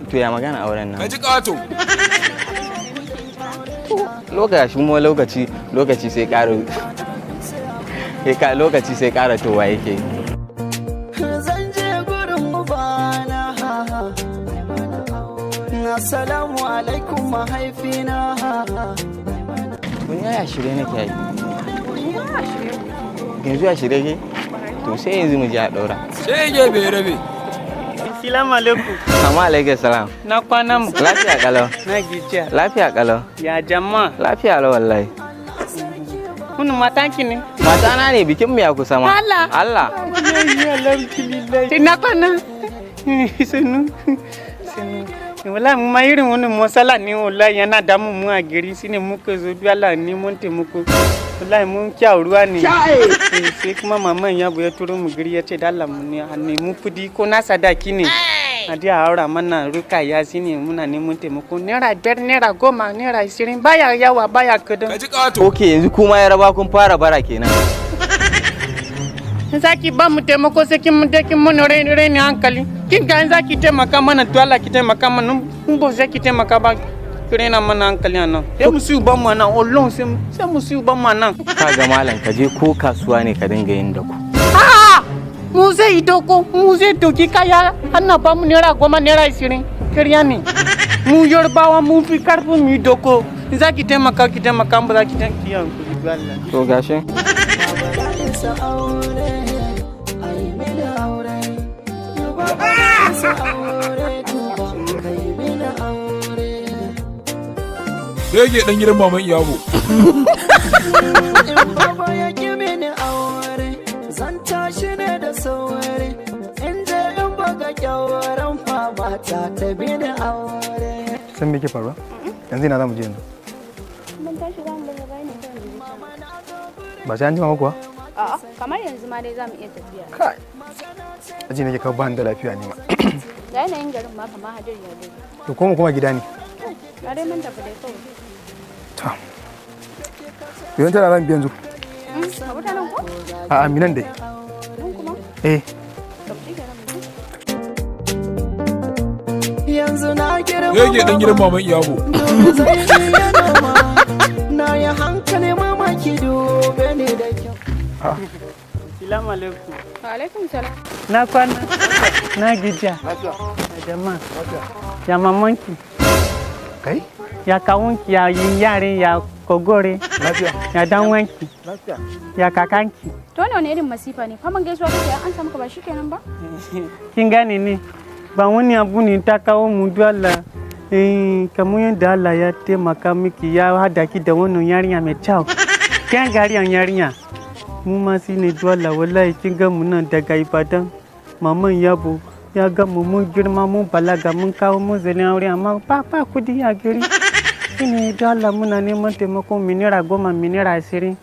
To ya magana auren nan? Ka ji ƙato. Lokaci sai ƙara lokaci sai ƙara towa yake. Zan je gurin ubana. Assalamu alaikum mahaifina. Mun yaya shirye nake yi. Yanzu ya shirye ke? To sai yanzu mu je a ɗaura. Sai ya bai rabe. Assalamu alaikum. Amma alaikum salam. Na kwana mu. Lafiya kalau. Na gijiya. Lafiya kalau. Ya jama'a. Lafiya lau wallahi. Kun matanki ne? Mata na ne bikin mu ya kusa ma. Allah. Allah. Ya alhamdulillah. Na kwana. Sunu. Wallahi mu ma irin wannan masala ne wallahi yana damu mu a gari shine muka zo Allah ne mun taimako. Wallahi mun kyau ruwa ne. Sai kuma maman ya buya turo mu gari ya ce da Allah mu ne a nemi kudi ko na sadaki ne. A ji a haura mana ruka ya shine muna neman taimako naira 5 naira 10 naira 20 baya yawa baya kadan. Ka ji ƙato. Okay, yanzu kuma ya raba kun fara bara kenan. Zaki ba mu taimako sai kin mun kin mun raini hankali. Kin ga zaki taimaka mana to Allah ki taimaka mana mun ba zaki taimaka ba. Kirena mana hankali anan. Sai mu siyu ban mu anan Allah sai mu siyu ban mu anan. Kaga malam ka je ko kasuwa ne ka dinga yin dako. Mu zai yi doko mu zai doki kaya ana ba mu naira 10 naira 20 kiriya ne. Mu Yorubawa mu fi karfin mu yi doko. Zaki taimaka ki taimaka ba zaki taimaki hankali Allah. To gashi. Rege ɗan gidan maman Iyabo. Zan tashi ne da saurari in je in baga kyawaran fama ta bi ni aure. San me ke faruwa? Yanzu ina za mu je yanzu. Mun tashi za mu buga bayani kan rubuta. Ba sai an jima kuwa? A'a, kamar yanzu ma dai za mu iya tafiya. Kai. Aji nake kawo bani da lafiya ne ma. Da yanayin garin ma kamar hadiri ya dai. To ko mu kuma gida ne? Na dai mun tafi dai kawai. To. Yawan tana ran biyan zu. Ka wuta nan ko? A'a minan dai. Mun kuma? Eh. Yanzu na girma. Rege ɗan gidan maman Iyabo. Na yi hankali mamaki dube ne da kyau. Assalamu alaikum. Wa alaikum salam. Na kwana. Na gijiya. Jama'a. Ya mamanki. Kai? Ya kawunki ya yin yare ya kogore. Lafiya. Ya dan wanki. Lafiya. Ya kakanki. To wani irin masifa ne? Faman gaisuwa kake an samu ka ba shikenan ba? Kin gane ne? Ba wani abu ne ta kawo mu dole. Kamar yadda Allah ya taimaka miki ya hada ki da wannan yarinya mai kyau. Kin gariyan yarinya. Mu ma shi ne dole wallahi kin ga mu nan daga Ibadan. Maman Yabo ya ga mu mun girma mun balaga mun kawo mun zalin aure amma ba kudi a gari. Shine dole muna neman taimakon minera 10 minera 20.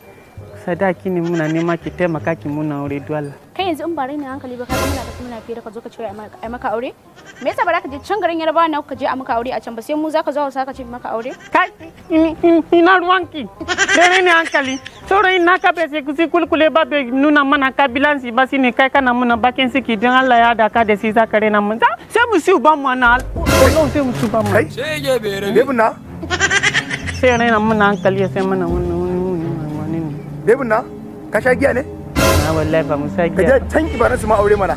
Sadaki ne muna nema ki taimaka ki muna aure dole. Kai yanzu in ba raina hankali ba ka ga muna tafi muna fira ka zo ka ce ai maka aure? Me yasa ba za ka je can garin Yarbawa na ka je a maka aure a can ba sai mu za ka zo Hausa ka ce maka aure? Kai ina ruwanki. Dare ne hankali. Saurayin naka bai sai kusi kulkule ba bai nuna mana kabilansi ba shine kai kana muna bakin siki don Allah ya daka da shi za ka rena mun. Sai mu siyu ba mu ana Allah sai mu siyu ba mu. Kai? Sai ya bai rabe. Bebin na? Sai rena muna hankali sai mana wannan. Bebin na? Ka sha giya ne? Na wallahi ba mu sa Ka giya. je can Ibadan su ma aure mana.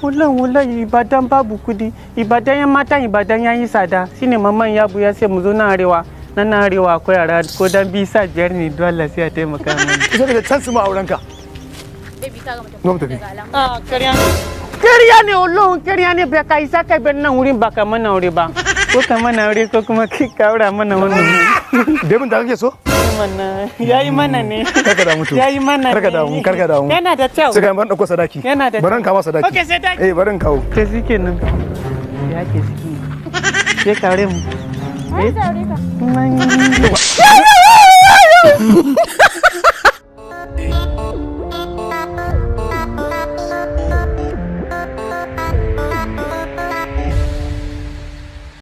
Wallahi Ibadan babu kudi. Ibadan yan mata Ibadan yayi tsada. Shine maman Yabo ya sai mu zo na arewa. Nan arewa akwai yara ko dan bisa biyar ne dole sai a taimaka mana. Sai ka can su ma auren ka. Baby ka ga Mu mutum tafi. daga alamu. Ah, kariya ne wallahi kariya ne bai kai sa kai ben nan wurin ba ka mana aure ba. Ko ka mana aure ko kuma ki ka aura mana wannan. Bebin da kake so? Yayi mana ne. Karka da mutu. Yayi mana. Karka da mu. Yana da kyau. Sai ka ban dauko sadaki. Yana da. Baran kawo sadaki. Okay, sadaki. Baran kawo. Ke shikenan. Ya ke shiki. Ke kare mu. Ai, zaure ka.